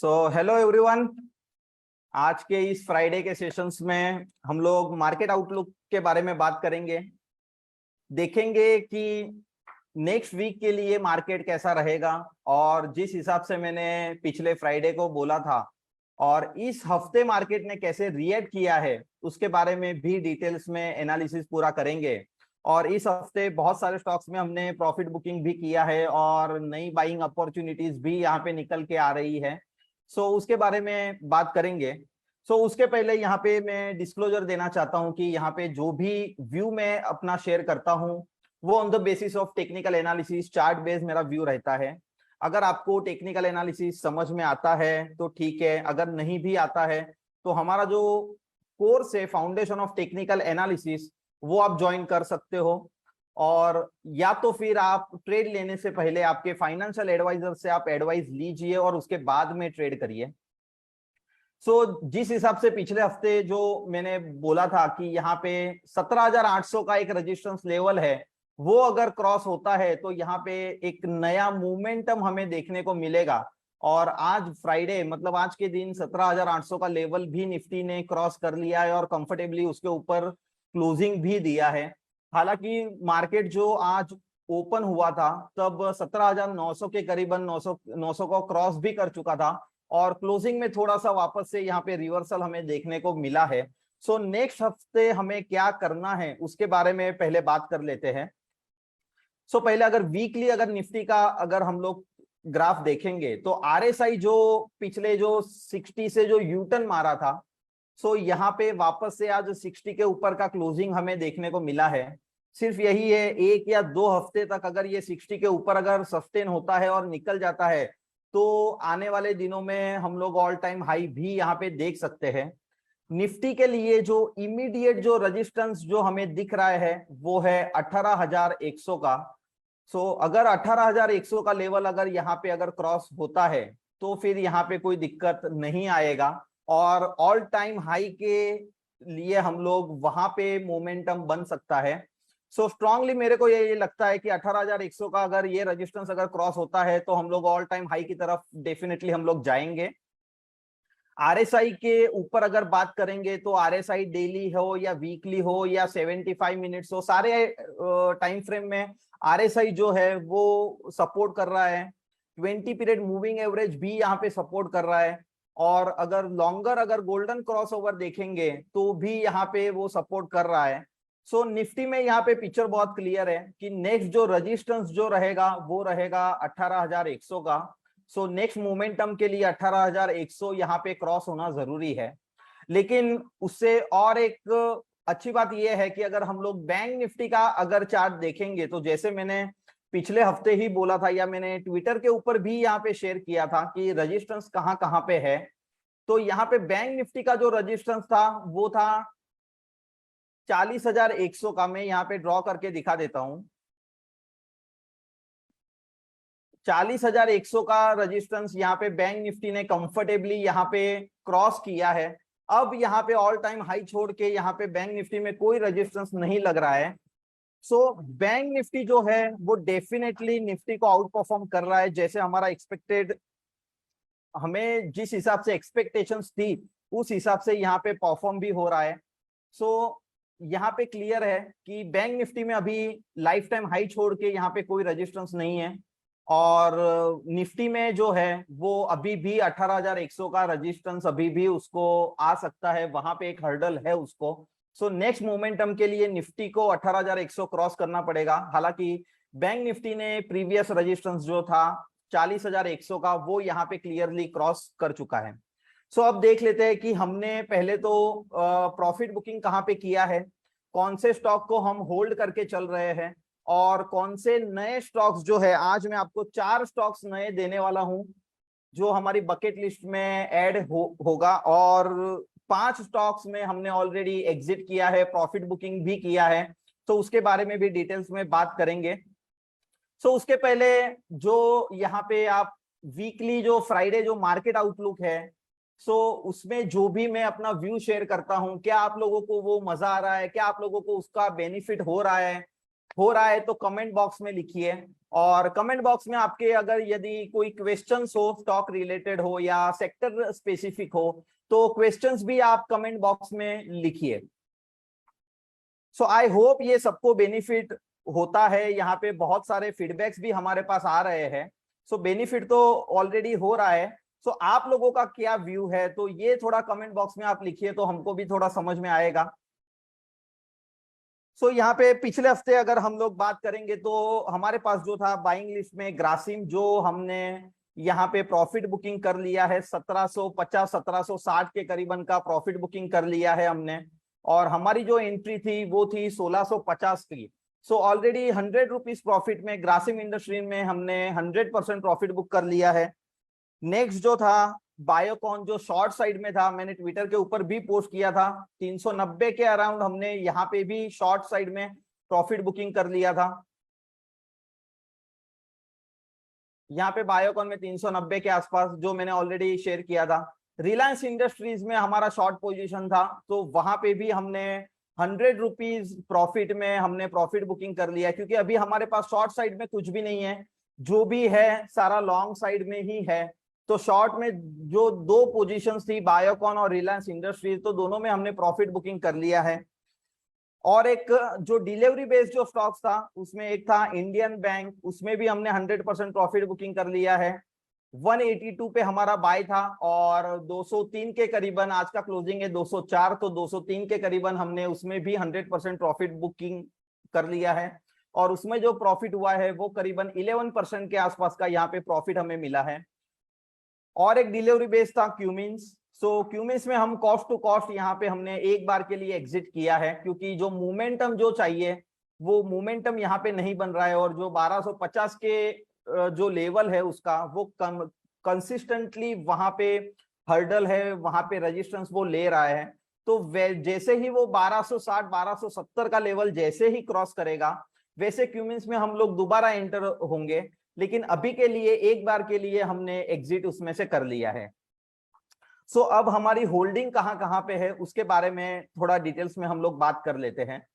Hello everyone. आज के इस फ्राइडे के सेशंस में हम लोग मार्केट आउटलुक के बारे में बात करेंगे। देखेंगे कि नेक्स्ट वीक के लिए मार्केट कैसा रहेगा, और जिस हिसाब से मैंने पिछले फ्राइडे को बोला था और इस हफ्ते मार्केट ने कैसे रिएक्ट किया है उसके बारे में भी डिटेल्स में एनालिसिस पूरा करेंगे। और इस हफ्ते बहुत सारे स्टॉक्स में हमने प्रॉफिट बुकिंग भी किया है और नई बाइंग अपॉर्चुनिटीज भी यहाँ पे निकल के आ रही है। उसके बारे में बात करेंगे। उसके पहले यहाँ पे मैं डिस्क्लोजर देना चाहता हूँ कि यहाँ पे जो भी व्यू मैं अपना शेयर करता हूँ वो on the basis of technical analysis, chart based मेरा व्यू रहता है। अगर आपको टेक्निकल एनालिसिस समझ में आता है तो ठीक है, अगर नहीं भी आता है तो हमारा जो कोर्स है फाउंडेशन ऑफ टेक्निकल एनालिसिस वो आप ज्वाइन कर सकते हो। और या तो फिर आप ट्रेड लेने से पहले आपके फाइनेंशियल एडवाइजर से आप एडवाइस लीजिए और उसके बाद में ट्रेड करिए। जिस हिसाब से पिछले हफ्ते जो मैंने बोला था कि यहाँ पे 17,800 का एक रेजिस्टेंस लेवल है, वो अगर क्रॉस होता है तो यहाँ पे एक नया मोमेंटम हमें देखने को मिलेगा। और आज फ्राइडे मतलब आज के दिन 17,800 का लेवल भी निफ्टी ने क्रॉस कर लिया है और कंफर्टेबली उसके ऊपर क्लोजिंग भी दिया है। हालांकि मार्केट जो आज ओपन हुआ था तब 17,900 के करीबन 900 को क्रॉस भी कर चुका था और क्लोजिंग में थोड़ा सा वापस से यहाँ पे रिवर्सल हमें देखने को मिला है। नेक्स्ट हफ्ते हमें क्या करना है उसके बारे में पहले बात कर लेते हैं। पहले अगर वीकली अगर निफ्टी का अगर हम लोग ग्राफ देखेंगे तो आरएसआई जो पिछले जो 60 से जो यूटर्न मारा था, यहाँ पे वापस से आज 60 के ऊपर का क्लोजिंग हमें देखने को मिला है। सिर्फ यही है, एक या दो हफ्ते तक अगर ये 60 के ऊपर अगर सस्टेन होता है और निकल जाता है तो आने वाले दिनों में हम लोग ऑल टाइम हाई भी यहाँ पे देख सकते हैं। निफ्टी के लिए जो इमीडिएट जो रेजिस्टेंस जो हमें दिख रहा है वो है 18,100 का। अगर 18,100 का लेवल अगर यहाँ पे अगर क्रॉस होता है तो फिर यहाँ पे कोई दिक्कत नहीं आएगा और ऑल टाइम हाई के लिए हम लोग वहां पे मोमेंटम बन सकता है। स्ट्रांगली मेरे को ये लगता है कि 18,100 का अगर ये रेजिस्टेंस अगर क्रॉस होता है तो हम लोग ऑल टाइम हाई की तरफ डेफिनेटली हम लोग जाएंगे। आरएसआई के ऊपर अगर बात करेंगे तो आरएसआई डेली हो या वीकली हो या 75 मिनट्स हो, सारे टाइम फ्रेम में आरएसआई जो है वो सपोर्ट कर रहा है। 20 पीरियड मूविंग एवरेज भी यहाँ पे सपोर्ट कर रहा है और अगर लॉन्गर अगर गोल्डन क्रॉस ओवर देखेंगे तो भी यहाँ पे वो सपोर्ट कर रहा है। निफ्टी में यहाँ पे पिक्चर बहुत क्लियर है कि नेक्स्ट जो रेजिस्टेंस जो रहेगा वो रहेगा 18,100 का। नेक्स्ट मोमेंटम के लिए 18,100 यहाँ पे क्रॉस होना जरूरी है। लेकिन उससे और एक अच्छी बात यह है कि अगर हम लोग बैंक निफ्टी का अगर चार्ट देखेंगे तो जैसे मैंने पिछले हफ्ते ही बोला था या मैंने ट्विटर के ऊपर भी यहाँ पे शेयर किया था कि रेजिस्टेंस कहाँ कहाँ पे है, तो यहाँ पे बैंक निफ्टी का जो रेजिस्टेंस था वो था 40,100 का। मैं यहाँ पे ड्रॉ करके दिखा देता हूं। 40,100 का रेजिस्टेंस यहाँ पे बैंक निफ्टी ने कंफर्टेबली यहाँ पे क्रॉस किया है। अब यहाँ पे ऑल टाइम हाई छोड़ के यहाँ पे बैंक निफ्टी में कोई रेजिस्टेंस नहीं लग रहा है। बैंक निफ्टी जो है वो डेफिनेटली निफ्टी को आउट परफॉर्म कर रहा है, जैसे हमारा एक्सपेक्टेड, हमें जिस हिसाब से एक्सपेक्टेशंस थी उस हिसाब से यहाँ पे परफॉर्म भी हो रहा है। यहाँ पे क्लियर है कि बैंक निफ्टी में अभी लाइफ टाइम हाई छोड़ के यहाँ पे कोई रेजिस्टेंस नहीं है और निफ्टी में जो है वो अभी भी 18,100 का रेजिस्टेंस अभी भी उसको आ सकता है, वहां पे एक हर्डल है उसको। नेक्स्ट मोमेंटम के लिए निफ्टी को 18,100 क्रॉस करना पड़ेगा। हालांकि बैंक निफ्टी ने प्रीवियस रेजिस्टेंस जो था 40,100 का वो यहाँ पे क्लियरली क्रॉस कर चुका है। अब देख लेते हैं कि हमने पहले तो प्रॉफिट बुकिंग कहाँ पे किया है, कौन से स्टॉक को हम होल्ड करके चल रहे हैं और कौन से नए स्टॉक्स जो है, आज मैं आपको 4 स्टॉक्स नए देने वाला हूं जो हमारी बकेट लिस्ट में ऐड होगा और 5 स्टॉक्स में हमने ऑलरेडी एग्जिट किया है, प्रॉफिट बुकिंग भी किया है। उसके बारे में भी डिटेल्स में बात करेंगे। उसके पहले जो यहाँ पे आप वीकली जो फ्राइडे जो मार्केट आउटलुक है, उसमें जो भी मैं अपना व्यू शेयर करता हूं, क्या आप लोगों को वो मजा आ रहा है, क्या आप लोगों को उसका बेनिफिट हो रहा है, हो रहा है तो कमेंट बॉक्स में लिखिए, और कमेंट बॉक्स में आपके अगर यदि कोई क्वेश्चंस हो, स्टॉक रिलेटेड हो या सेक्टर स्पेसिफिक हो, तो क्वेश्चंस भी आप कमेंट बॉक्स में लिखिए। सो आई होप ये सबको बेनिफिट होता है। यहाँ पे बहुत सारे फीडबैक्स भी हमारे पास आ रहे हैं। सो बेनिफिट तो ऑलरेडी हो रहा है। सो आप लोगों का क्या व्यू है, तो ये थोड़ा कमेंट बॉक्स में आप लिखिए तो हमको भी थोड़ा समझ में आएगा। सो यहाँ पे पिछले हफ्ते अगर हम लोग बात करेंगे तो हमारे पास जो था बाइंग लिस्ट में ग्रासिम, जो हमने यहाँ पे प्रॉफिट बुकिंग कर लिया है 1750 1760 के करीबन का प्रॉफिट बुकिंग कर लिया है हमने, और हमारी जो एंट्री थी वो थी 1650 की। सो ऑलरेडी 100 रुपीज प्रॉफिट में ग्रासिम इंडस्ट्री में हमने 100% प्रॉफिट बुक कर लिया है। नेक्स्ट जो था बायोकॉन, जो शॉर्ट साइड में था, मैंने ट्विटर के ऊपर भी पोस्ट किया था, 390 के अराउंड हमने यहाँ पे भी शॉर्ट साइड में प्रॉफिट बुकिंग कर लिया था। यहाँ पे बायोकॉन में 390 के आसपास जो मैंने ऑलरेडी शेयर किया था। रिलायंस इंडस्ट्रीज में हमारा शॉर्ट पोजीशन था, तो वहां पे भी हमने 100 रुपीज प्रॉफिट में हमने प्रॉफिट बुकिंग कर लिया, क्योंकि अभी हमारे पास शॉर्ट साइड में कुछ भी नहीं है, जो भी है सारा लॉन्ग साइड में ही है। तो शॉर्ट में जो दो पोजीशंस थी बायोकॉन और रिलायंस इंडस्ट्रीज, तो दोनों में हमने प्रॉफिट बुकिंग कर लिया है। और एक जो डिलीवरी बेस्ड जो स्टॉक्स था उसमें एक था इंडियन बैंक, उसमें भी हमने 100% प्रॉफिट बुकिंग कर लिया है। 182 पे हमारा बाय था और 203 के करीबन, आज का क्लोजिंग है 204, तो 203 के करीबन हमने उसमें भी 100% प्रॉफिट बुकिंग कर लिया है, और उसमें जो प्रॉफिट हुआ है वो करीबन 11% के आसपास का यहाँ पे प्रॉफिट हमें मिला है। और एक डिलीवरी बेस था क्यूमिंस। सो क्यूमिंस में हम कॉस्ट टू कॉस्ट यहाँ पे हमने एक बार के लिए एग्जिट किया है, क्योंकि जो मोमेंटम जो चाहिए वो मोमेंटम यहाँ पे नहीं बन रहा है, और जो 1250 के जो लेवल है उसका वो कंसिस्टेंटली वहां पे हर्डल है, वहां पे रेजिस्टेंस वो ले रहा है। तो जैसे ही वो 1260 1270 का लेवल जैसे ही क्रॉस करेगा, वैसे क्यूमिंस में हम लोग दोबारा एंटर होंगे, लेकिन अभी के लिए एक बार के लिए हमने एग्जिट उसमें से कर लिया है। सो अब हमारी होल्डिंग कहां कहां पे है उसके बारे में थोड़ा डिटेल्स में हम लोग बात कर लेते हैं।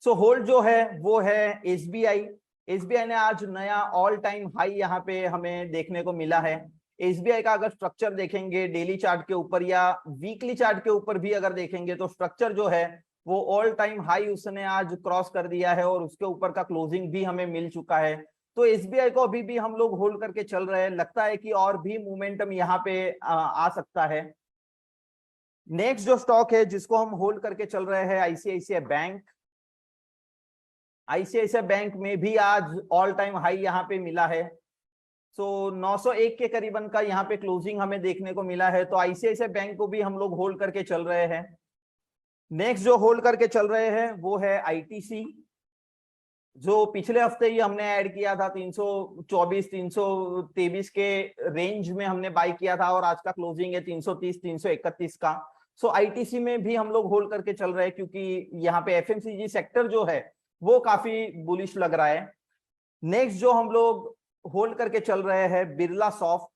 सो होल्ड जो है वो है एसबीआई। एसबीआई ने आज नया ऑल टाइम हाई यहाँ पे हमें देखने को मिला है। एसबीआई का अगर स्ट्रक्चर देखेंगे डेली चार्ट के ऊपर या वीकली चार्ट के ऊपर भी अगर देखेंगे, तो स्ट्रक्चर जो है वो ऑल टाइम हाई उसने आज क्रॉस कर दिया है, और उसके ऊपर का क्लोजिंग भी हमें मिल चुका है। तो एसबीआई को अभी भी हम लोग होल्ड करके चल रहे हैं, लगता है कि और भी मोमेंटम यहाँ पे आ सकता है। नेक्स्ट जो स्टॉक है जिसको हम होल्ड करके चल रहे हैं, आईसीआईसीआई बैंक। आईसीआईसीआई बैंक में भी आज ऑल टाइम हाई यहाँ पे मिला है। सो 901 के करीबन का यहाँ पे क्लोजिंग हमें देखने को मिला है, तो आईसीआईसीआई बैंक को भी हम लोग होल्ड करके चल रहे हैं। नेक्स्ट जो होल्ड करके चल रहे हैं वो है आईटीसी, जो पिछले हफ्ते ही हमने ऐड किया था 324 323 के रेंज में हमने बाय किया था, और आज का क्लोजिंग है 330 331 का। सो आईटीसी में भी हम लोग होल्ड करके चल रहे हैं, क्योंकि यहाँ पे एफएमसीजी सेक्टर जो है वो काफी बुलिश लग रहा है। नेक्स्ट जो हम लोग होल्ड करके चल रहे हैं बिरला सॉफ्ट,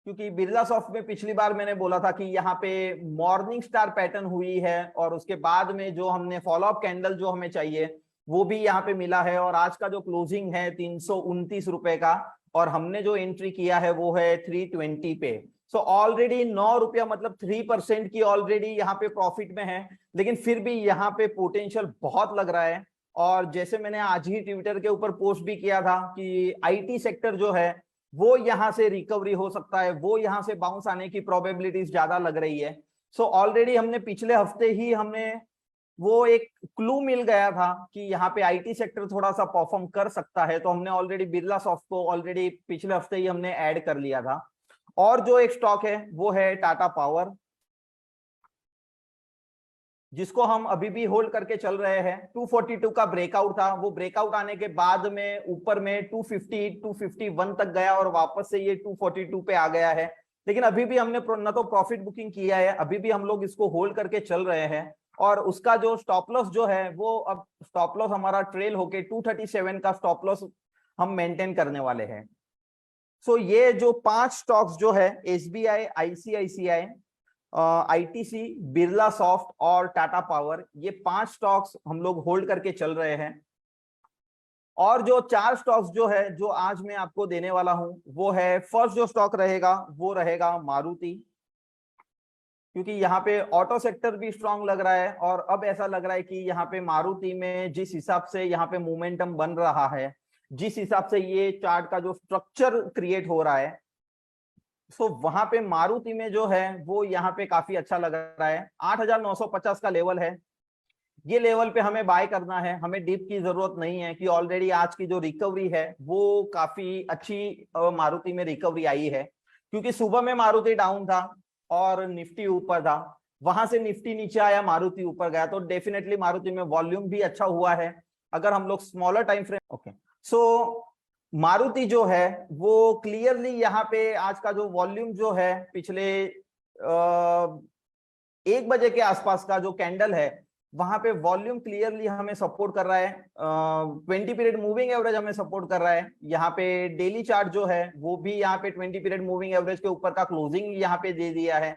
क्योंकि बिरला सॉफ्ट में पिछली बार मैंने बोला था कि यहाँ पे मॉर्निंग स्टार पैटर्न हुई है, और उसके बाद में जो हमने फॉलो अप कैंडल जो हमें चाहिए वो भी यहाँ पे मिला है, और आज का जो क्लोजिंग है 329 रुपए का, और हमने जो एंट्री किया है वो है 320 पे। सो ऑलरेडी 9 रुपया मतलब 3% की ऑलरेडी यहाँ पे प्रॉफिट में है, लेकिन फिर भी यहाँ पे पोटेंशियल बहुत लग रहा है। और जैसे मैंने आज ही ट्विटर के ऊपर पोस्ट भी किया था कि आईटी सेक्टर जो है वो यहाँ से रिकवरी हो सकता है, वो यहाँ से बाउंस आने की प्रोबेबिलिटीज ज्यादा लग रही है। सो ऑलरेडी हमने पिछले हफ्ते ही हमने वो एक क्लू मिल गया था कि यहाँ पे आईटी सेक्टर थोड़ा सा परफॉर्म कर सकता है, तो हमने ऑलरेडी बिरला सॉफ्ट को ऑलरेडी पिछले हफ्ते ही हमने ऐड कर लिया था। और जो एक स्टॉक है वो है टाटा पावर, जिसको हम अभी भी होल्ड करके चल रहे हैं। 242 का ब्रेकआउट था, वो ब्रेकआउट आने के बाद में ऊपर में 250 251 तक गया, और वापस से ये 242 पे आ गया है। लेकिन अभी भी हमने न तो प्रॉफिट बुकिंग किया है, अभी भी हम लोग इसको होल्ड करके चल रहे हैं, और उसका जो स्टॉप लॉस जो है वो अब स्टॉप लॉस हमारा ट्रेल होके 237 का स्टॉप लॉस हम मेंटेन करने वाले हैं। सो ये जो 5 स्टॉक्स जो है SBI, ICICI, ITC, Birla soft और टाटा पावर, ये 5 स्टॉक्स हम लोग होल्ड करके चल रहे हैं। और जो 4 स्टॉक्स जो है जो आज मैं आपको देने वाला हूं वो है, फर्स्ट जो स्टॉक रहेगा वो रहेगा मारुति, क्योंकि यहाँ पे ऑटो सेक्टर भी स्ट्रांग लग रहा है और अब ऐसा लग रहा है कि यहाँ पे मारुति में जिस हिसाब से यहाँ पे मोमेंटम बन रहा है, जिस हिसाब से ये चार्ट का जो स्ट्रक्चर क्रिएट हो रहा है, सो वहां पे मारुति में जो है वो यहाँ पे काफी अच्छा लग रहा है। 8,950 का लेवल है, ये लेवल पे हमें बाय करना है, हमें डीप की जरूरत नहीं है कि ऑलरेडी आज की जो रिकवरी है वो काफी अच्छी मारुति में रिकवरी आई है, क्योंकि सुबह में मारुति डाउन था और निफ्टी ऊपर था, वहां से निफ्टी नीचे आया, मारुति ऊपर गया, तो डेफिनेटली मारुति में वॉल्यूम भी अच्छा हुआ है। अगर हम लोग स्मॉलर टाइम फ्रेम, ओके, सो मारुति जो है वो क्लियरली यहाँ पे आज का जो वॉल्यूम जो है पिछले 1 बजे के आसपास का जो कैंडल है वहां पे वॉल्यूम क्लियरली हमें सपोर्ट कर रहा है। 20 पीरियड मूविंग एवरेज हमें सपोर्ट कर रहा है। यहाँ पे डेली चार्ट जो है वो भी यहाँ पे 20 पीरियड मूविंग एवरेज के ऊपर का क्लोजिंग यहाँ पे दे दिया है।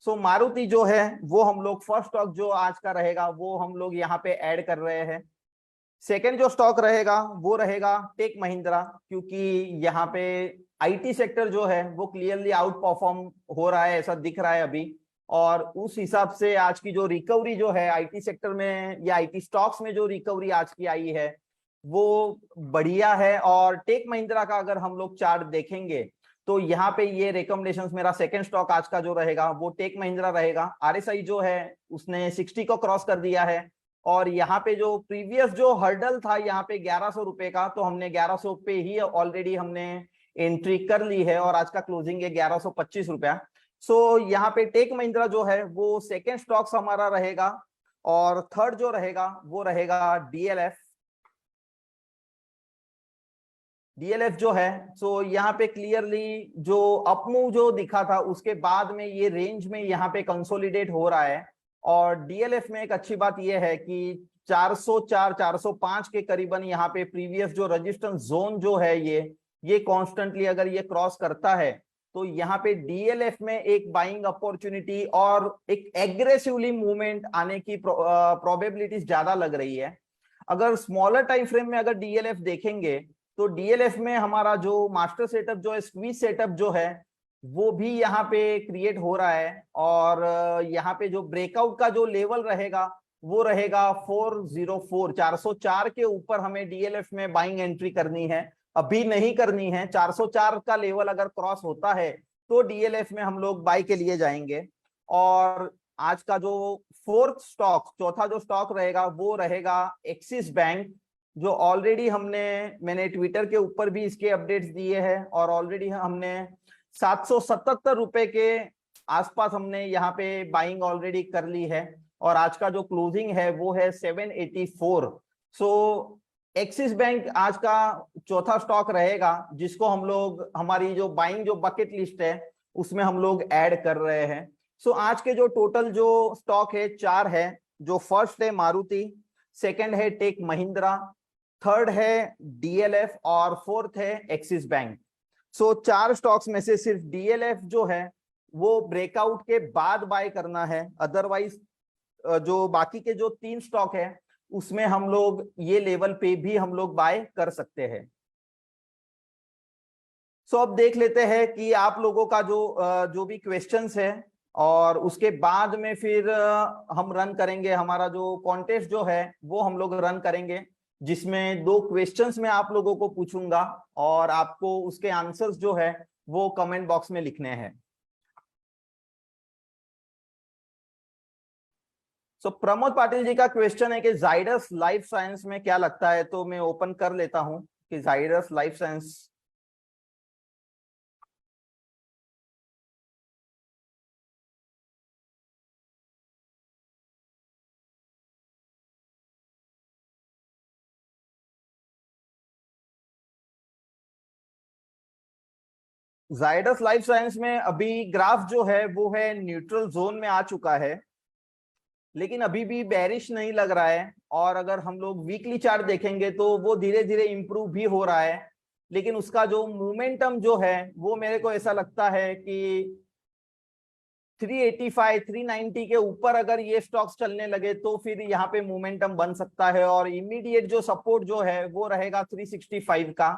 सो मारुति जो है वो हम लोग फर्स्ट स्टॉक जो आज का रहेगा वो हम लोग यहाँ पे ऐड कर रहे हैं। सेकेंड जो स्टॉक रहेगा वो रहेगा टेक महिंद्रा, क्योंकि यहाँ पे आईटी सेक्टर जो है वो क्लियरली आउट परफॉर्म हो रहा है, ऐसा दिख रहा है अभी, और उस हिसाब से आज की जो रिकवरी जो है आईटी सेक्टर में या आईटी स्टॉक्स में जो रिकवरी आज की आई है वो बढ़िया है। और टेक महिंद्रा का अगर हम लोग चार्ट देखेंगे तो यहाँ पे ये रिकमेंडेशंस, मेरा सेकंड स्टॉक आज का जो रहेगा वो टेक महिंद्रा रहेगा। आरएसआई जो है उसने 60 को क्रॉस कर दिया है और यहाँ पे जो प्रीवियस जो हर्डल था यहाँ पे 1100 रुपए का, तो हमने 1100 पे ही ऑलरेडी हमने एंट्री कर ली है और आज का क्लोजिंग है 1125 रुपया। सो यहाँ पे टेक महिंद्रा जो है वो सेकेंड स्टॉक्स हमारा रहेगा। और थर्ड जो रहेगा वो रहेगा डीएलएफ। डीएलएफ जो है सो यहाँ पे क्लियरली जो अपमूव जो दिखा था उसके बाद में ये रेंज में यहाँ पे कंसोलिडेट हो रहा है। और डीएलएफ में एक अच्छी बात यह है कि 404 405 के करीबन यहाँ पे प्रीवियस जो रेजिस्टेंस जोन जो है ये कॉन्स्टेंटली अगर ये क्रॉस करता है तो यहाँ पे डीएलएफ में एक बाइंग अपॉर्चुनिटी और एक एग्रेसिवली मूवमेंट आने की प्रोबेबिलिटीज ज्यादा लग रही है। अगर स्मॉलर टाइम फ्रेम में अगर डीएलएफ देखेंगे तो डीएलएफ में हमारा जो मास्टर सेटअप जो है, स्क्वीज सेटअप जो है वो भी यहाँ पे क्रिएट हो रहा है। और यहाँ पे जो ब्रेकआउट का जो लेवल रहेगा वो रहेगा 404 404 के ऊपर हमें डीएलएफ में बाइंग एंट्री करनी है, अभी नहीं करनी है। 404 का लेवल अगर क्रॉस होता है तो डीएलएफ में हम लोग बाई के लिए जाएंगे। और आज का जो फोर्थ स्टॉक, चौथा जो स्टॉक रहेगा वो रहेगा एक्सिस बैंक, जो ऑलरेडी मैंने ट्विटर के ऊपर भी इसके अपडेट्स दिए हैं और ऑलरेडी हमने 777 रुपए के आसपास हमने यहाँ पे बाइंग ऑलरेडी कर ली है और आज का जो क्लोजिंग है वो है 784। सो एक्सिस बैंक आज का चौथा स्टॉक रहेगा जिसको हम लोग हमारी जो बाइंग जो बकेट लिस्ट है उसमें हम लोग ऐड कर रहे हैं। सो आज के जो टोटल जो स्टॉक है 4 है, जो फर्स्ट है मारुति, सेकंड है टेक महिंद्रा, थर्ड है डीएलएफ और फोर्थ है एक्सिस बैंक। सो 4 स्टॉक्स में से सिर्फ डीएलएफ जो है वो ब्रेकआउट के बाद बाय करना है, अदरवाइज जो बाकी के जो 3 स्टॉक है उसमें हम लोग ये लेवल पे भी हम लोग बाय कर सकते हैं। सो अब देख लेते हैं कि आप लोगों का जो भी क्वेश्चंस है और उसके बाद में फिर हम रन करेंगे हमारा जो कॉन्टेस्ट जो है वो हम लोग रन करेंगे, जिसमें 2 क्वेश्चंस मैं आप लोगों को पूछूंगा और आपको उसके आंसर्स जो है वो कमेंट बॉक्स में लिखने हैं। सो प्रमोद पाटिल जी का क्वेश्चन है कि जाइडस लाइफ साइंस में क्या लगता है, तो मैं ओपन कर लेता हूं कि Zydus life science Zydus life science में अभी ग्राफ जो है वो है न्यूट्रल जोन में आ चुका है, लेकिन अभी भी बेरिश नहीं लग रहा है। और अगर हम लोग वीकली चार्ट देखेंगे तो वो धीरे धीरे इंप्रूव भी हो रहा है, लेकिन उसका जो मोमेंटम जो है वो मेरे को ऐसा लगता है कि 385 390 के ऊपर अगर ये स्टॉक्स चलने लगे तो फिर यहाँ पे मोमेंटम बन सकता है, और इमीडिएट जो सपोर्ट जो है वो रहेगा 365 का।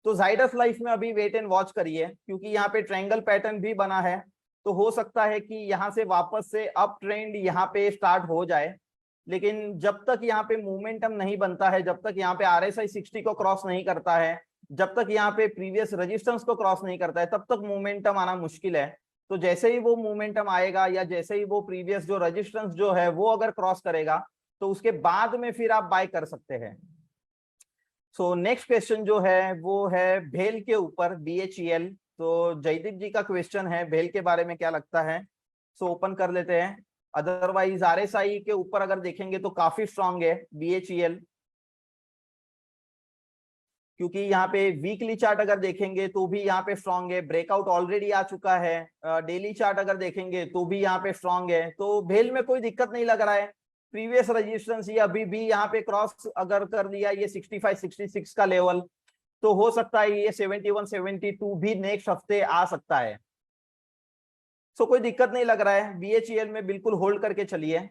तो जाइडस लाइफ में अभी वेट एंड वॉच करिए, क्योंकि यहाँ पे ट्रायंगल पैटर्न भी बना है, तो हो सकता है कि यहाँ से वापस से अप ट्रेंड यहाँ पे स्टार्ट हो जाए। लेकिन जब तक यहाँ पे मोमेंटम नहीं बनता है, जब तक यहाँ पे RSI 60 को क्रॉस नहीं करता है, जब तक यहाँ पे प्रीवियस रेजिस्टेंस को क्रॉस नहीं करता है, तब तक मोमेंटम आना मुश्किल है। तो जैसे ही वो मोमेंटम आएगा, या जैसे ही वो प्रीवियस जो रेजिस्टेंस जो है वो अगर क्रॉस करेगा, तो उसके बाद में फिर आप बाय कर सकते हैं। सो नेक्स्ट क्वेश्चन जो है वो है भेल के ऊपर, BHEL। तो जयदीप जी का क्वेश्चन है भेल के बारे में क्या लगता है। सो ओपन कर लेते हैं। अदरवाइज RSI के ऊपर अगर देखेंगे तो काफी स्ट्रांग है BHEL, क्योंकि यहाँ पे वीकली चार्ट अगर देखेंगे तो भी यहाँ पे स्ट्रांग है, ब्रेकआउट ऑलरेडी आ चुका है। डेली चार्ट अगर देखेंगे तो भी यहाँ पे स्ट्रांग है, तो भेल में कोई दिक्कत नहीं लग रहा है। प्रीवियस रेजिस्टेंस ये अभी भी यहाँ पे क्रॉस अगर कर लिया ये 65 66 का लेवल, तो हो सकता है ये 71 72 भी नेक्स्ट हफ्ते आ सकता है। सो कोई दिक्कत नहीं लग रहा है, BHEL में बिल्कुल होल्ड करके चलिए।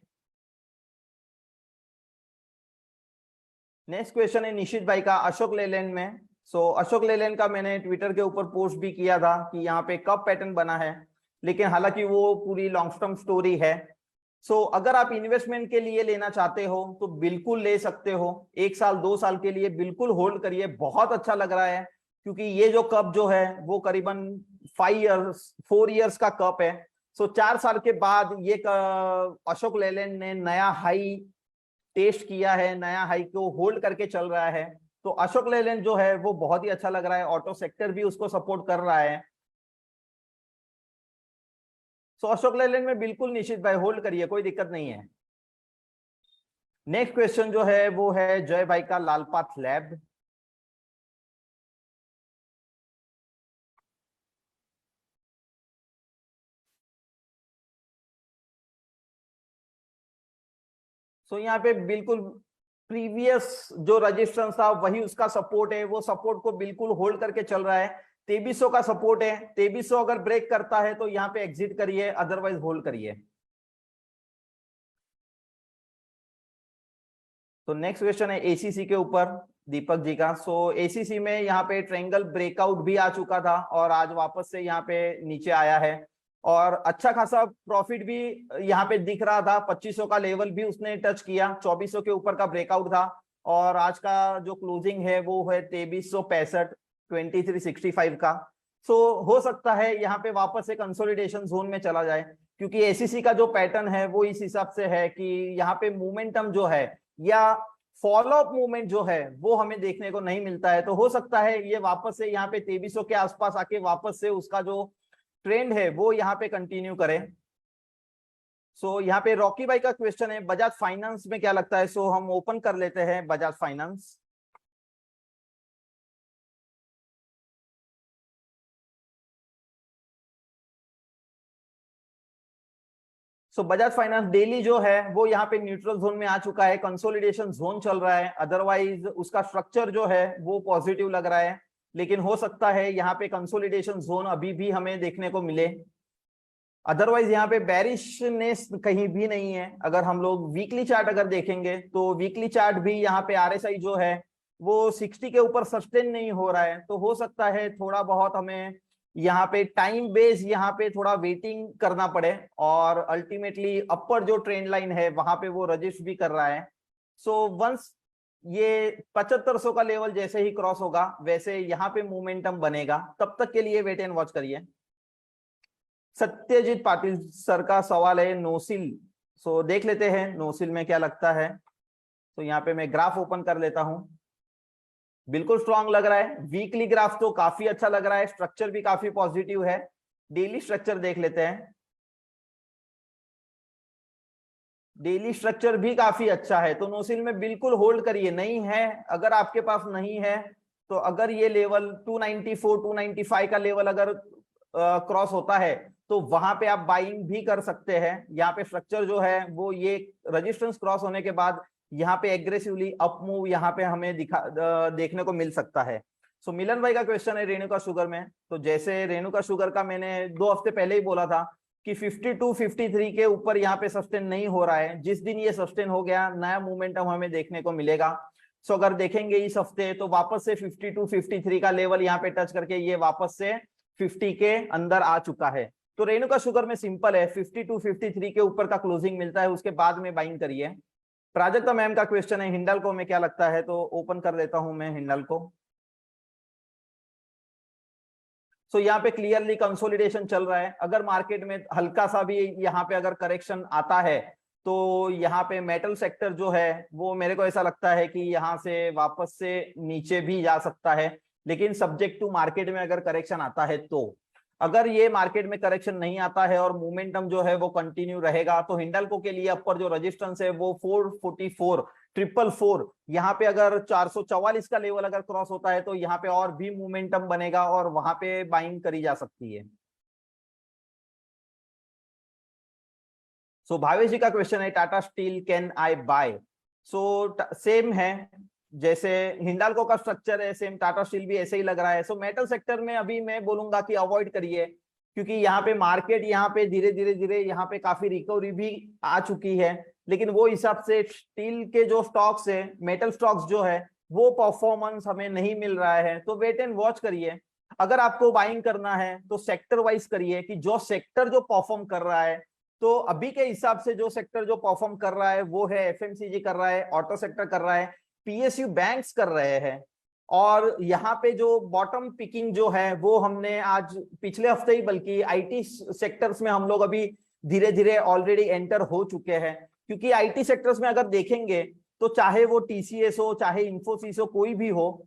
नेक्स्ट क्वेश्चन है निशित भाई का अशोक लेलैंड में। अशोक लेलैंड का मैंने ट्विटर के ऊपर पोस्ट भी किया था कि यहाँ पे कब पैटर्न बना है, लेकिन हालांकि वो पूरी लॉन्ग टर्म स्टोरी है। अगर आप इन्वेस्टमेंट के लिए लेना चाहते हो तो बिल्कुल ले सकते हो, 1 साल 2 साल के लिए बिल्कुल होल्ड करिए, बहुत अच्छा लग रहा है। क्योंकि ये जो कप जो है वो करीबन 4 इयर्स का कप है। 4 साल के बाद ये अशोक लेलैंड ने नया हाई टेस्ट किया है, नया हाई को होल्ड करके चल रहा है। तो अशोक लेलैंड जो है वो बहुत ही अच्छा लग रहा है, ऑटो सेक्टर भी उसको सपोर्ट कर रहा है। अशोक लेलैंड में बिल्कुल निश्चित भाई होल्ड करिए, कोई दिक्कत नहीं है। नेक्स्ट क्वेश्चन जो है वो है जय भाई का लालपाथ लैब। यहाँ पे बिल्कुल प्रीवियस जो रजिस्ट्रेशन था वही उसका सपोर्ट है, वो सपोर्ट को बिल्कुल होल्ड करके चल रहा है। 2300 का सपोर्ट है, 2300 अगर ब्रेक करता है तो यहाँ पे एग्जिट करिए, अदरवाइज होल्ड करिए। तो नेक्स्ट क्वेश्चन है ACC के ऊपर दीपक जी का। ACC में यहाँ पे ट्रायंगल ब्रेकआउट भी आ चुका था और आज वापस से यहाँ पे नीचे आया है, और अच्छा खासा प्रॉफिट भी यहाँ पे दिख रहा था। 2500 का लेवल भी उसने टच किया, 2400 के ऊपर का ब्रेकआउट था, और आज का जो क्लोजिंग है वो है 2365 2365 का। हो सकता है यहाँ पे वापस से कंसोलिडेशन जोन में चला जाए, क्योंकि ACC का जो पैटर्न है वो इस हिसाब से है कि यहाँ पे मोमेंटम जो है या फॉलो अप मूवमेंट जो है वो हमें देखने को नहीं मिलता है। तो हो सकता है ये वापस से यहाँ पे 2300 के आसपास आके वापस से उसका जो ट्रेंड है वो यहाँ पे कंटिन्यू करे। यहाँ पे रॉकी भाई का क्वेश्चन है बजाज फाइनेंस में क्या लगता है। हम ओपन कर लेते हैं Bajaj finance. Bajaj finance daily जो है वो यहाँ पे न्यूट्रल जोन में आ चुका है, कंसोलिडेशन जोन चल रहा है। अदरवाइज उसका स्ट्रक्चर जो है वो पॉजिटिव लग रहा है, लेकिन हो सकता है यहाँ पे कंसोलिडेशन जोन अभी भी हमें देखने को मिले। अदरवाइज यहाँ पे बैरिशनेस कहीं भी नहीं है। अगर हम लोग वीकली चार्ट अगर देखेंगे तो वीकली चार्ट भी यहाँ पे RSI जो है वो 60 के ऊपर सस्टेन नहीं हो रहा है। तो हो सकता है थोड़ा बहुत हमें यहाँ पे टाइम बेस यहाँ पे थोड़ा वेटिंग करना पड़े, और अल्टीमेटली अपर जो ट्रेंड लाइन है वहां पे वो रजिस्ट भी कर रहा है। वंस ये 7500 का लेवल जैसे ही क्रॉस होगा वैसे यहाँ पे मोमेंटम बनेगा, तब तक के लिए वेट एंड वॉच करिए। सत्यजीत पाटिल सर का सवाल है नोसिल। देख लेते हैं नोसिल में क्या लगता है। यहाँ पे मैं ग्राफ ओपन कर लेता हूं। बिल्कुल स्ट्रांग लग रहा है, वीकली ग्राफ तो काफी अच्छा लग रहा है, स्ट्रक्चर भी काफी पॉजिटिव है। डेली स्ट्रक्चर देख लेते हैं। डेली स्ट्रक्चर भी काफी अच्छा है, तो नोसिल में बिल्कुल होल्ड करिए। नहीं है अगर आपके पास नहीं है तो अगर ये लेवल 294 295 का लेवल अगर क्रॉस होता है तो वहां पे आप बाइंग भी कर सकते हैं। यहाँ पे स्ट्रक्चर जो है वो ये रेजिस्टेंस क्रॉस होने के बाद यहाँ पे एग्रेसिवली अप मूव यहाँ पे हमें देखने को मिल सकता है। मिलन भाई का क्वेश्चन है रेणुका शुगर में। तो जैसे रेणुका शुगर का मैंने 2 हफ्ते पहले ही बोला था कि 52 53 के ऊपर यहाँ पे सस्टेन नहीं हो रहा है। जिस दिन ये सस्टेन हो गया नया मोमेंटम हमें देखने को मिलेगा। सो अगर देखेंगे इस हफ्ते तो वापस से 52 53 का लेवल यहाँ पे टच करके ये वापस से 50 के अंदर आ चुका है। तो रेणुका शुगर में सिंपल है, 52 53 के ऊपर का क्लोजिंग मिलता है उसके बाद में बाइंग करिए। प्राजक्ता मैम का क्वेश्चन है हिंडाल्को में क्या लगता है, तो ओपन कर देता हूं मैं हिंडाल्को। सो यहाँ पे क्लियरली कंसोलिडेशन चल रहा है। अगर मार्केट में हल्का सा भी यहाँ पे अगर करेक्शन आता है तो यहाँ पे मेटल सेक्टर जो है वो मेरे को ऐसा लगता है कि यहाँ से वापस से नीचे भी जा सकता है, लेकिन सब्जेक्ट टू मार्केट में अगर करेक्शन आता है तो। अगर ये मार्केट में करेक्शन नहीं आता है और मोमेंटम जो है वो कंटिन्यू रहेगा तो हिंडाल्को के लिए अपर जो रेजिस्टेंस है वो 444 444, यहाँ पे अगर 444 का लेवल अगर क्रॉस होता है तो यहाँ पे और भी मोमेंटम बनेगा और वहां पे बाइंग करी जा सकती है। सो भावेश जी का क्वेश्चन है Tata steel can I buy. So same है जैसे हिंडाल्को का स्ट्रक्चर है सेम टाटा स्टील भी ऐसे ही लग रहा है। सो मेटल सेक्टर में अभी मैं बोलूंगा कि अवॉइड करिए, क्योंकि यहाँ पे मार्केट यहाँ पे धीरे धीरे धीरे यहाँ पे काफी रिकवरी भी आ चुकी है, लेकिन वो हिसाब से स्टील के जो स्टॉक्स है मेटल स्टॉक्स जो है वो परफॉर्मेंस हमें नहीं मिल रहा है। तो वेट एंड वॉच करिए। अगर आपको बाइंग करना है तो सेक्टर वाइज करिए कि जो सेक्टर जो परफॉर्म कर रहा है, तो अभी के हिसाब से जो सेक्टर जो परफॉर्म कर रहा है वो है एफएमसीजी कर रहा है, ऑटो सेक्टर कर रहा है, पीएसयू बैंक्स कर रहे हैं। और यहाँ पे जो बॉटम पिकिंग जो है वो हमने आज पिछले हफ्ते ही बल्कि आईटी सेक्टर्स में हम लोग अभी धीरे धीरे ऑलरेडी एंटर हो चुके हैं। क्योंकि आईटी सेक्टर्स में अगर देखेंगे तो चाहे वो टीसीएस हो चाहे इंफोसिस हो कोई भी हो,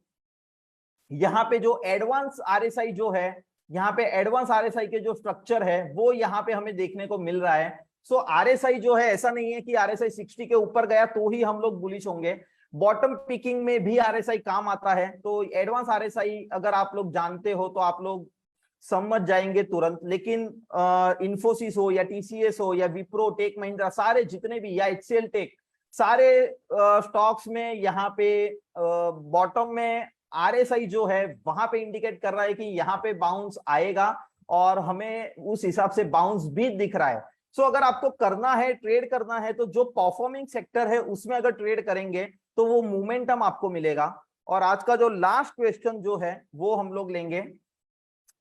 यहाँ पे जो एडवांस आरएसआई जो है, यहाँ पे एडवांस आरएसआई के जो स्ट्रक्चर है वो यहाँ पे हमें देखने को मिल रहा है। सो आरएसआई जो है ऐसा नहीं है कि आरएसआई 60 के ऊपर गया तो ही हम लोग बुलिश होंगे, बॉटम पिकिंग में भी आरएसआई काम आता है। तो एडवांस आरएसआई अगर आप लोग जानते हो तो आप लोग समझ जाएंगे तुरंत। लेकिन इंफोसिस हो या टीसीएस हो या विप्रो टेक महिंद्रा सारे जितने भी या एचसीएल टेक सारे स्टॉक्स में यहाँ पे बॉटम में आरएसआई जो है वहां पे इंडिकेट कर रहा है कि यहाँ पे बाउंस आएगा और हमें उस हिसाब से बाउंस भी दिख रहा है। सो अगर आपको करना है ट्रेड करना है तो जो परफॉर्मिंग सेक्टर है उसमें अगर ट्रेड करेंगे तो वो मोमेंटम आपको मिलेगा। और आज का जो लास्ट क्वेश्चन जो है वो हम लोग लेंगे,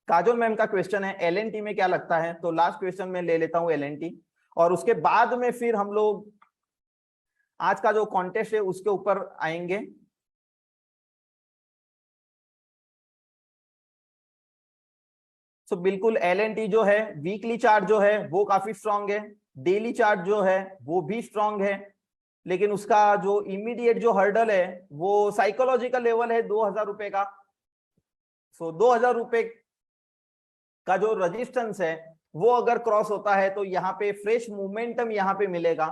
काजोल मैम का क्वेश्चन है एलएनटी में क्या लगता है। तो लास्ट क्वेश्चन में ले लेता हूं एलएनटी, और उसके बाद में फिर हम लोग आज का जो कॉन्टेस्ट है उसके ऊपर आएंगे। तो बिल्कुल एलएनटी जो है वीकली चार्ट जो है वो काफी स्ट्रांग है, डेली चार्ट जो है वो भी स्ट्रांग है, लेकिन उसका जो इमीडिएट जो हर्डल है वो साइकोलॉजिकल लेवल है 2000 रुपए का। सो 2000 रुपए का जो रेजिस्टेंस है वो अगर क्रॉस होता है तो यहाँ पे फ्रेश मोमेंटम यहाँ पे मिलेगा,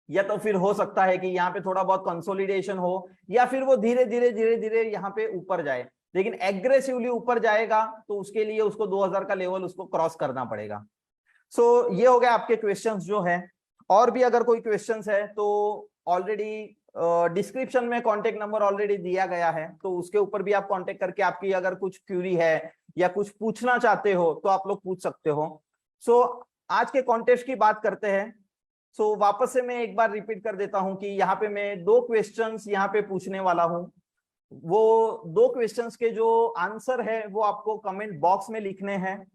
या तो फिर हो सकता है कि यहाँ पे थोड़ा बहुत कंसोलिडेशन हो या फिर वो धीरे धीरे धीरे धीरे यहाँ पे ऊपर जाए। लेकिन एग्रेसिवली ऊपर जाएगा तो उसके लिए उसको 2000 का लेवल उसको क्रॉस करना पड़ेगा। सो ये हो गया आपके क्वेश्चंस जो है। और भी अगर कोई क्वेश्चंस है तो ऑलरेडी डिस्क्रिप्शन में कांटेक्ट नंबर ऑलरेडी दिया गया है, तो उसके ऊपर भी आप कांटेक्ट करके आपकी अगर कुछ क्यूरी है या कुछ पूछना चाहते हो तो आप लोग पूछ सकते हो। सो आज के कॉन्टेस्ट की बात करते हैं। सो वापस से मैं एक बार रिपीट कर देता हूं कि यहाँ पे मैं दो क्वेश्चंस यहाँ पे पूछने वाला हूं। वो दो क्वेश्चंस के जो आंसर है वो आपको कमेंट बॉक्स में लिखने हैं,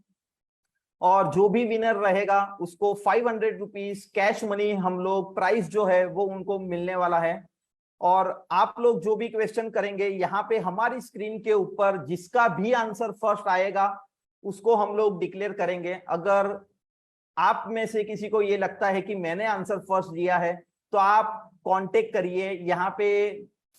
और जो भी विनर रहेगा उसको 500 रुपीज कैश मनी हम लोग प्राइस जो है वो उनको मिलने वाला है। और आप लोग जो भी क्वेश्चन करेंगे यहाँ पे हमारी स्क्रीन के ऊपर जिसका भी आंसर फर्स्ट आएगा उसको हम लोग डिक्लेयर करेंगे। अगर आप में से किसी को ये लगता है कि मैंने आंसर फर्स्ट दिया है तो आप कांटेक्ट करिए। यहाँ पे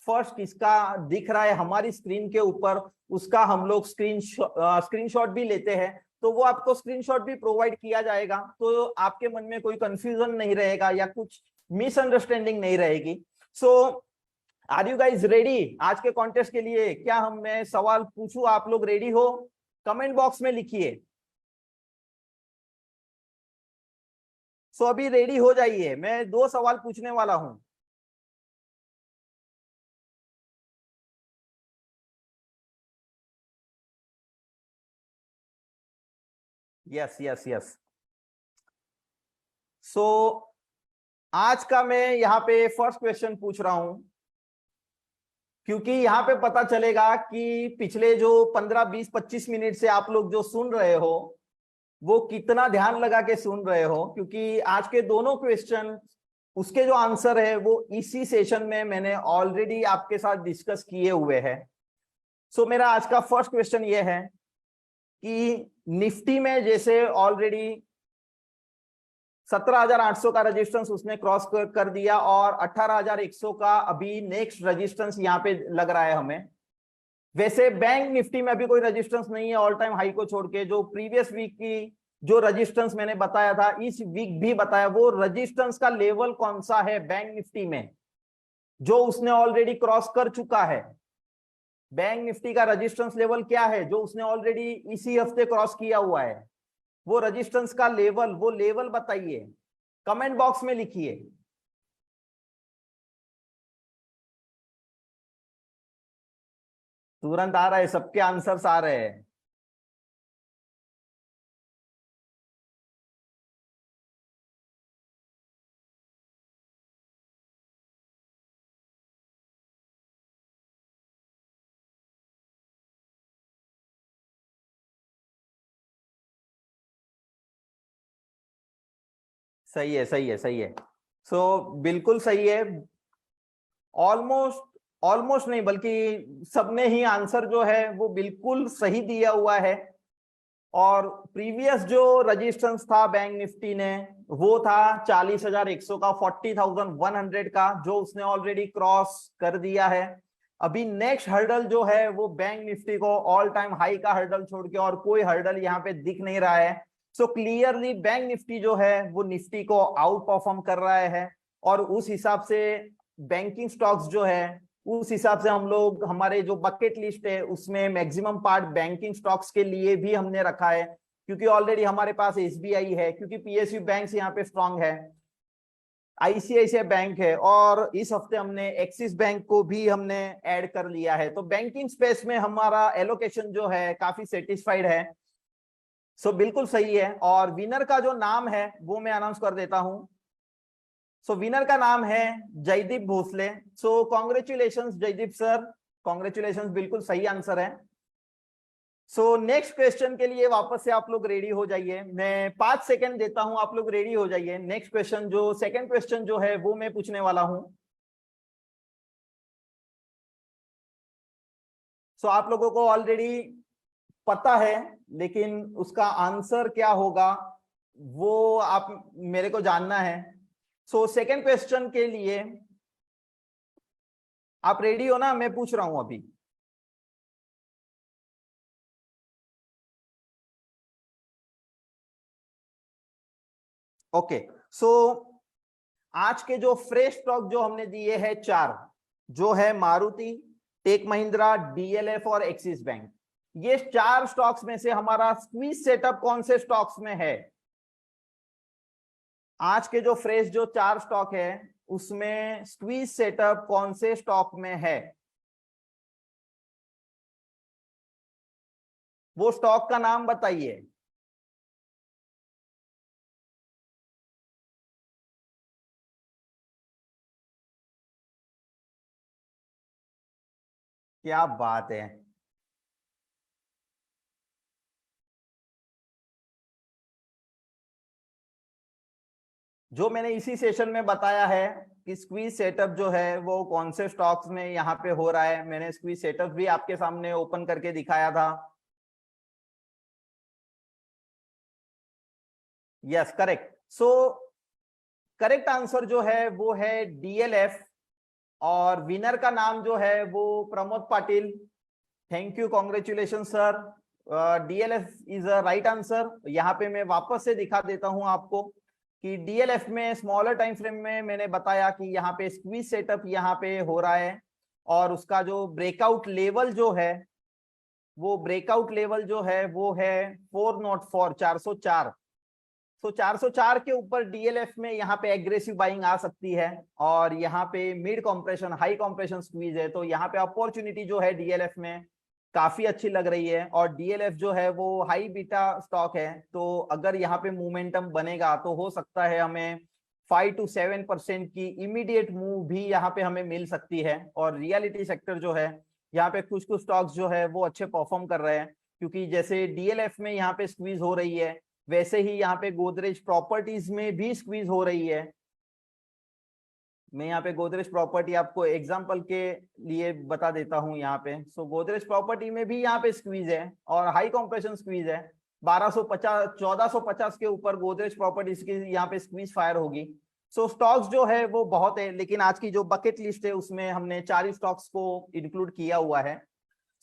फर्स्ट किसका दिख रहा है हमारी स्क्रीन के ऊपर उसका हम लोग स्क्रीनशॉट भी लेते हैं, तो वो आपको स्क्रीनशॉट भी प्रोवाइड किया जाएगा, तो आपके मन में कोई कंफ्यूजन नहीं रहेगा या कुछ मिसअंडरस्टैंडिंग नहीं रहेगी। सो आर यू गाइज रेडी आज के कॉन्टेस्ट के लिए? क्या हम मैं सवाल पूछूं, आप लोग रेडी हो? कमेंट बॉक्स में लिखिए। सो अभी रेडी हो जाइए, मैं दो सवाल पूछने वाला हूं। Yes yes yes. सो आज का मैं यहाँ पे फर्स्ट क्वेश्चन पूछ रहा हूं, क्योंकि यहाँ पे पता चलेगा कि पिछले जो 15 20 25 मिनट से आप लोग जो सुन रहे हो वो कितना ध्यान लगा के सुन रहे हो, क्योंकि आज के दोनों क्वेश्चन उसके जो आंसर है वो इसी सेशन में मैंने ऑलरेडी आपके साथ डिस्कस किए हुए हैं। सो मेरा आज का फर्स्ट क्वेश्चन ये है कि निफ्टी में जैसे ऑलरेडी 17,800 का रेजिस्टेंस उसने क्रॉस कर दिया और 18,100 का अभी नेक्स्ट रेजिस्टेंस यहाँ पे लग रहा है हमें। वैसे बैंक निफ्टी में अभी कोई रेजिस्टेंस नहीं है ऑल टाइम हाई को छोड़ के। जो प्रीवियस वीक की जो रेजिस्टेंस मैंने बताया था, इस वीक भी बताया, वो रेजिस्टेंस का लेवल कौन सा है बैंक निफ्टी में जो उसने ऑलरेडी क्रॉस कर चुका है। बैंक निफ्टी का रेजिस्टेंस लेवल क्या है जो उसने ऑलरेडी इसी हफ्ते क्रॉस किया हुआ है, वो रेजिस्टेंस का लेवल, वो लेवल बताइए, कमेंट बॉक्स में लिखिए। तुरंत आ रहा है, सबके आंसर्स आ रहे हैं। सही है, सही है, सही है। सो बिल्कुल सही है। ऑलमोस्ट ऑलमोस्ट नहीं बल्कि सबने ही आंसर जो है वो बिल्कुल सही दिया हुआ है। और प्रीवियस जो रजिस्टेंस था बैंक निफ्टी ने वो था 40,100 का, 40,100 का, जो उसने ऑलरेडी क्रॉस कर दिया है। अभी नेक्स्ट हर्डल जो है वो बैंक निफ्टी को ऑल टाइम हाई का हर्डल छोड़ के और कोई हर्डल यहाँ पे दिख नहीं रहा है। सो क्लियरली बैंक निफ्टी जो है वो निफ्टी को आउट परफॉर्म कर रहा है। और उस हिसाब से बैंकिंग स्टॉक्स जो है, उस हिसाब से हम लोग हमारे जो बकेट लिस्ट है उसमें मैक्सिमम पार्ट बैंकिंग स्टॉक्स के लिए भी हमने रखा है, क्योंकि ऑलरेडी हमारे पास एसबीआई है, क्योंकि पीएसयू बैंक यहाँ पे स्ट्रांग है, आईसीआईसीआई बैंक है, और इस हफ्ते हमने एक्सिस बैंक को भी हमने ऐड कर लिया है। तो बैंकिंग स्पेस में हमारा एलोकेशन जो है काफी सेटिस्फाइड है। सो बिल्कुल सही है। और विनर का जो नाम है वो मैं अनाउंस कर देता हूं। सो विनर का नाम है Jaydeep Bhosale. So congratulations Jaydeep sir, congratulations, बिल्कुल सही आंसर है। सो नेक्स्ट क्वेश्चन के लिए वापस से आप लोग रेडी हो जाइए। मैं 5 सेकंड देता हूं, आप लोग रेडी हो जाइए। नेक्स्ट क्वेश्चन जो सेकंड क्वेश्चन जो है वो मैं पूछने वाला हूं। सो आप लोगों को ऑलरेडी पता है, लेकिन उसका आंसर क्या होगा वो आप मेरे को जानना है। सो सेकंड क्वेश्चन के लिए आप रेडी हो ना? मैं पूछ रहा हूं अभी। ओके। सो आज के जो फ्रेश स्टॉक जो हमने दिए हैं 4, जो है मारुति, टेक महिंद्रा, डीएलएफ और एक्सिस बैंक, ये 4 स्टॉक्स में से हमारा स्क्वीज सेटअप कौन से स्टॉक्स में है? आज के जो फ्रेश जो 4 स्टॉक है उसमें स्क्वीज सेटअप कौन से स्टॉक में है? वो स्टॉक का नाम बताइए। क्या बात है! जो मैंने इसी सेशन में बताया है कि स्क्वीज सेटअप जो है वो कौन से स्टॉक्स में यहाँ पे हो रहा है, मैंने स्क्वीज सेटअप भी आपके सामने ओपन करके दिखाया था। Yes, correct. So correct answer जो है वो है डीएलएफ, और विनर का नाम जो है वो Pramod Patil. Thank you, congratulation sir. DLF is a right answer. यहाँ पे मैं वापस से दिखा देता हूं आपको कि डीएलएफ में स्मॉलर टाइम फ्रेम में मैंने बताया कि यहाँ पे स्क्वीज सेटअप यहाँ पे हो रहा है, और उसका जो ब्रेकआउट लेवल जो है वो ब्रेकआउट लेवल जो है वो है 404, 404। तो 404 के ऊपर डीएलएफ में यहाँ पे एग्रेसिव बाइंग आ सकती है, और यहाँ पे mid compression high compression squeeze है, तो यहाँ पे अपॉर्चुनिटी जो है डीएलएफ में काफी अच्छी लग रही है, और डीएलएफ जो है वो हाई बीटा स्टॉक है, तो अगर यहाँ पे मोमेंटम बनेगा तो हो सकता है हमें 5 to 7% की इमीडिएट मूव भी यहाँ पे हमें मिल सकती है। और रियलिटी सेक्टर जो है, यहाँ पे कुछ कुछ स्टॉक्स जो है वो अच्छे परफॉर्म कर रहे हैं, क्योंकि जैसे डीएलएफ में यहाँ पे स्क्वीज हो रही है, वैसे ही यहाँ पे गोदरेज प्रॉपर्टीज में भी स्क्वीज हो रही है। मैं यहाँ पे गोदरेज प्रॉपर्टी आपको एग्जांपल के लिए बता देता हूँ यहाँ पे। सो गोदरेज प्रॉपर्टी में भी यहाँ पे स्क्वीज है, और हाई कॉम्प्रेशन स्क्वीज है। 1250 1450 के ऊपर गोदरेज प्रॉपर्टीज की यहाँ पे स्क्वीज फायर होगी। सो स्टॉक्स जो है वो बहुत है, लेकिन आज की जो बकेट लिस्ट है उसमें हमने 4 स्टॉक्स को इंक्लूड किया हुआ है।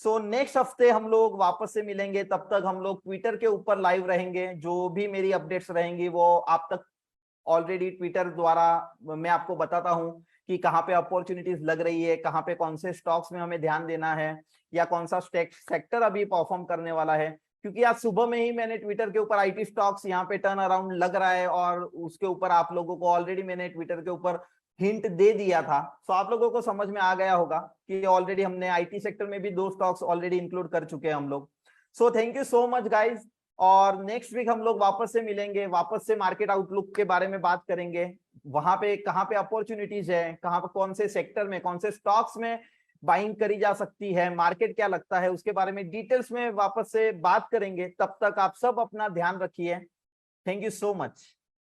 सो नेक्स्ट हफ्ते हम लोग वापस से मिलेंगे, तब तक हम लोग ट्विटर के ऊपर लाइव रहेंगे। जो भी मेरी अपडेट्स रहेंगी वो आप तक ऑलरेडी ट्विटर द्वारा मैं आपको बताता हूं कि कहाँ पे अपॉर्चुनिटीज लग रही है, कहाँ पे कौन से स्टॉक्स में हमें ध्यान देना है, या कौन सा सेक्टर अभी परफॉर्म करने वाला है। क्योंकि आज सुबह में ही मैंने ट्विटर के ऊपर आईटी स्टॉक्स यहाँ पे टर्न अराउंड लग रहा है, और उसके ऊपर आप लोगों को ऑलरेडी मैंने ट्विटर के ऊपर हिंट दे दिया था। तो आप लोगों को समझ में आ गया होगा कि ऑलरेडी हमने आईटी सेक्टर में भी 2 स्टॉक्स ऑलरेडी इंक्लूड कर चुके हैं हम लोग। So thank you so much guys, और नेक्स्ट वीक हम लोग वापस से मिलेंगे, वापस से मार्केट आउटलुक के बारे में बात करेंगे। वहां पे कहाँ पे अपॉर्चुनिटीज है, कहाँ पे कौन से सेक्टर में कौन से स्टॉक्स में बाइंग करी जा सकती है, मार्केट क्या लगता है, उसके बारे में डिटेल्स में वापस से बात करेंगे। तब तक आप सब अपना ध्यान रखिए। Thank you so much.